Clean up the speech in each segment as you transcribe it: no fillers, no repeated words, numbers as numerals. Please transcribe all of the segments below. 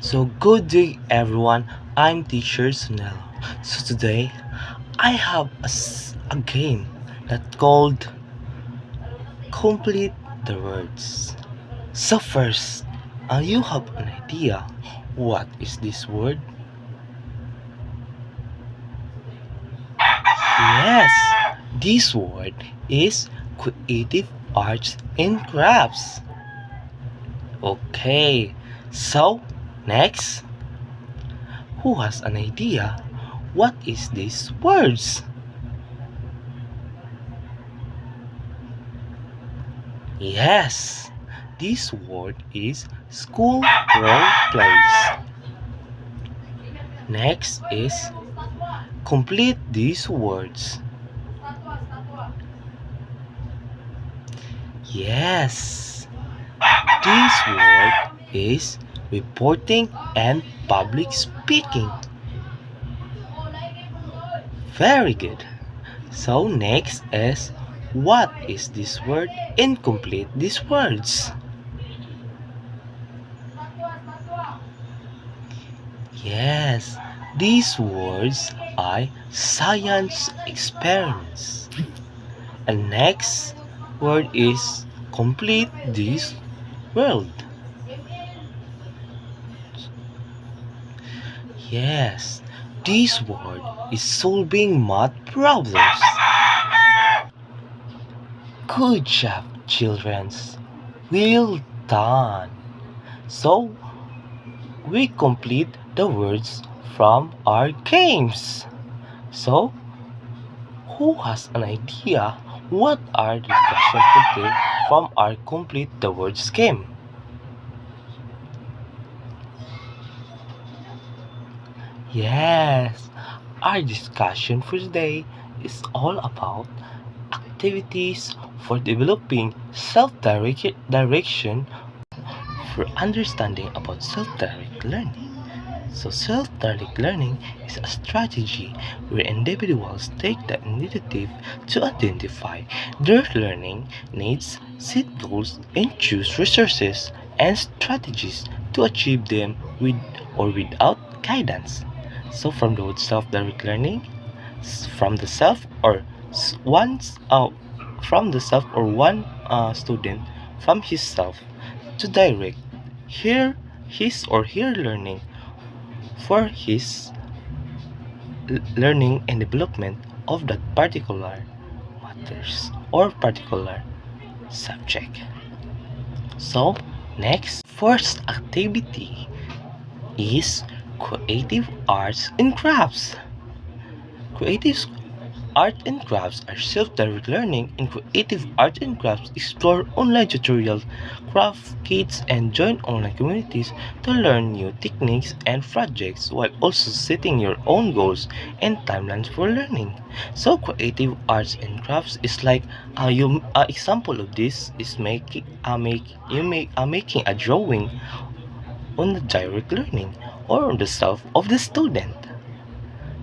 So good day everyone, I'm teacher Sunel. So today I have a game that called Complete the Words. So first, you have an idea what is this word? Yes, this word is creative arts and crafts. Okay, so next, who has an idea what is these words? Yes, this word is school role plays. Next is complete these words. Yes, this word is reporting and public speaking. Very good. So next is what is this word and complete these words. Yes, these words are science experiments. And next word is complete this world. Yes, this word is solving math problems. Good job, children. Well done. So, we complete the words from our games. So, who has an idea what are the questions for today from our complete the words game? Yes, our discussion for today is all about activities for developing self-direction for understanding about self-direct learning. So self-direct learning is a strategy where individuals take the initiative to identify their learning needs, set goals, and choose resources and strategies to achieve them with or without guidance. So from the word self-direct learning, from the self or one's from the self or one student from his self to direct her his or her learning for his learning and development of that particular matters or particular subject. So next first activity is creative arts and crafts. Creative art and crafts are self-directed learning, and creative art and crafts explore online tutorials, craft kits, and join online communities to learn new techniques and projects while also setting your own goals and timelines for learning. So creative arts and crafts is like you example of this is making a drawing on the direct learning or on the self of the student.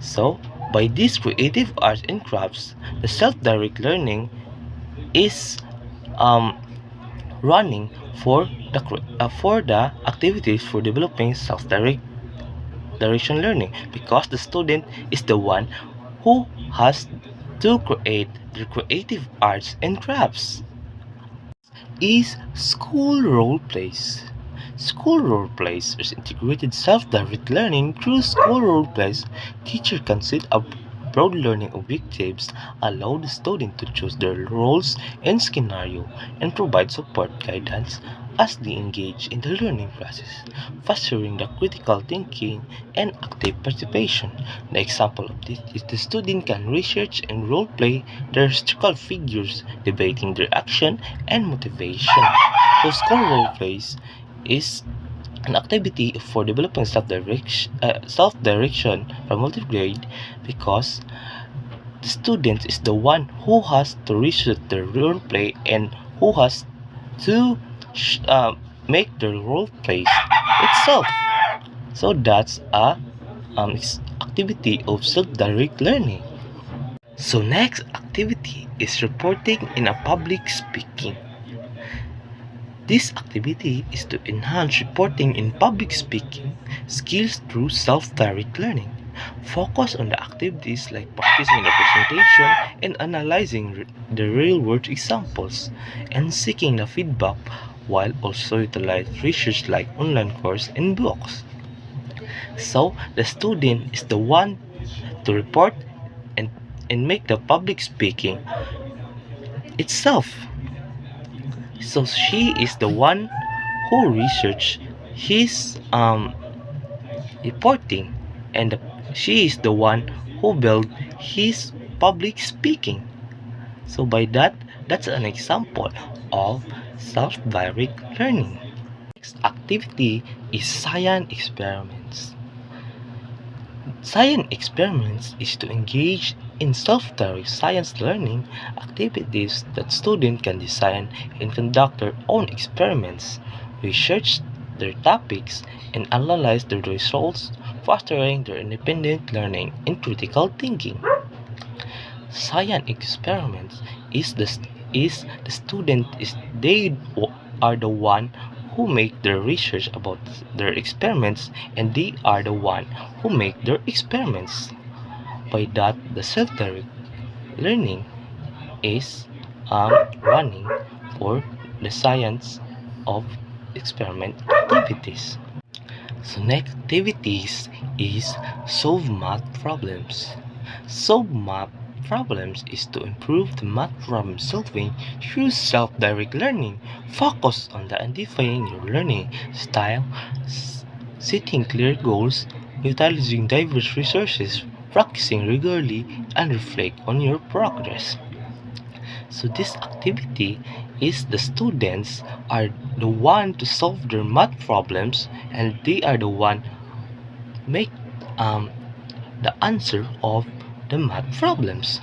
So, by these creative arts and crafts, the self-direct learning is um, running for the activities for developing self-direct direction learning because the student is the one who has to create the creative arts and crafts. Is school role plays. School role plays is integrated self-directed learning through school role plays. Teacher can set up broad learning objectives, allow the student to choose their roles and scenario, and provide support guidance as they engage in the learning process, fostering the critical thinking and active participation. The example of this is the student can research and role play their historical figures, debating their action and motivation. So, school role plays is an activity for developing self-direction from multi-grade because the student is the one who has to research the role play and who has to make the role plays itself. So that's a activity of self-direct learning. So next activity is reporting in a public speaking. This activity is to enhance reporting in public speaking skills through self-direct learning. Focus on the activities like practicing the presentation and analyzing the real-world examples and seeking the feedback while also utilize research like online courses and books. So the student is the one to report and, and make the public speaking itself. So she is the one who research his reporting and she is the one who build his public speaking. So by that, that's an example of self-direct learning. Next activity is science experiments. Science experiments is to engage in self-direct science learning activities that students can design and conduct their own experiments, research their topics, and analyze their results, fostering their independent learning and critical thinking. Science experiments is the student is they are the one who make their research about their experiments and they are the one who make their experiments. By that, the self-direct learning is running for the science of experiment activities. So next activities is solve math problems. Solve math problems is to improve the math problem solving through self-direct learning. Focus on the identifying your learning style, setting clear goals, utilizing diverse resources, practicing regularly, and reflect on your progress. So this activity is the students are the one to solve their math problems and they are the one make the answer of the math problems.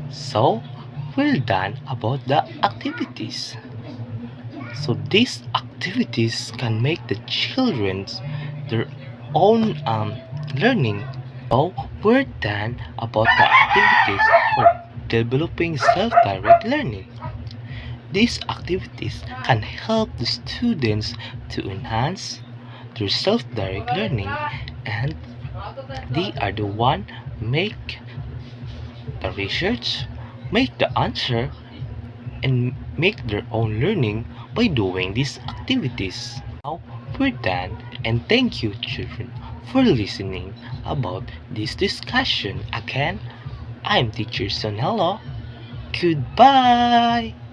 So we're done about the activities. So these activities can make the children's their own learning. So we're done about the activities for developing self-direct learning. These activities can help the students to enhance their self-direct learning and they are the one make the research, make the answer, and make their own learning by doing these activities. Now we're done and thank you children for listening about this discussion. Again, I'm teacher Sonello. Goodbye!